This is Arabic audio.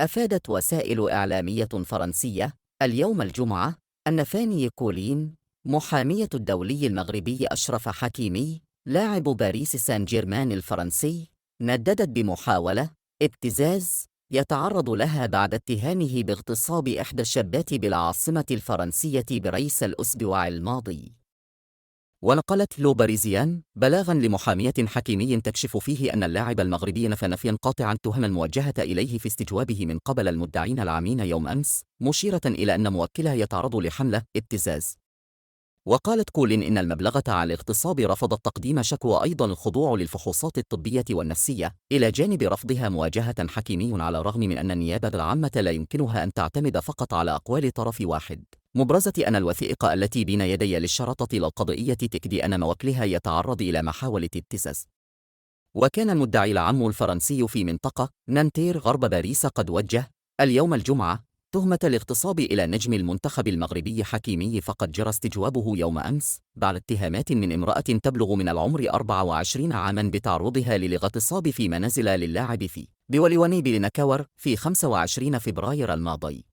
أفادت وسائل إعلامية فرنسية اليوم الجمعة أن فاني كولين، محامية الدولي المغربي أشرف حكيمي لاعب باريس سان جيرمان الفرنسي، نددت بمحاولة ابتزاز يتعرض لها بعد اتهامه باغتصاب إحدى الشابات بالعاصمة الفرنسية باريس الأسبوع الماضي. ونقلت لو باريزيان بلاغاً لمحامية حكيمي تكشف فيه أن اللاعب المغربي نفى نفياً قاطعاً التهم الموجهة إليه في استجوابه من قبل المدعين العامين يوم أمس، مشيرة إلى أن موكله يتعرض لحملة ابتزاز. وقالت كولين إن المبلغة عن الاغتصاب رفضت تقديم شكوى، أيضاً الخضوع للفحوصات الطبية والنفسية، إلى جانب رفضها مواجهة حكيمي على الرغم من أن النيابة العامة لا يمكنها أن تعتمد فقط على أقوال طرف واحد، مبرزة أن الوثائق التي بين يدي للشرطة القضائية تكدي أن موكلها يتعرض إلى محاولة ابتزاز. وكان المدعي العام الفرنسي في منطقة نانتير غرب باريس قد وجه اليوم الجمعة تهمة الاغتصاب إلى نجم المنتخب المغربي حكيمي، فقد جرى استجوابه يوم أمس بعد اتهامات من امرأة تبلغ من العمر 24 عاماً بتعرضها للاغتصاب في منازل للاعب في بوليوني بنكاور في 25 فبراير الماضي.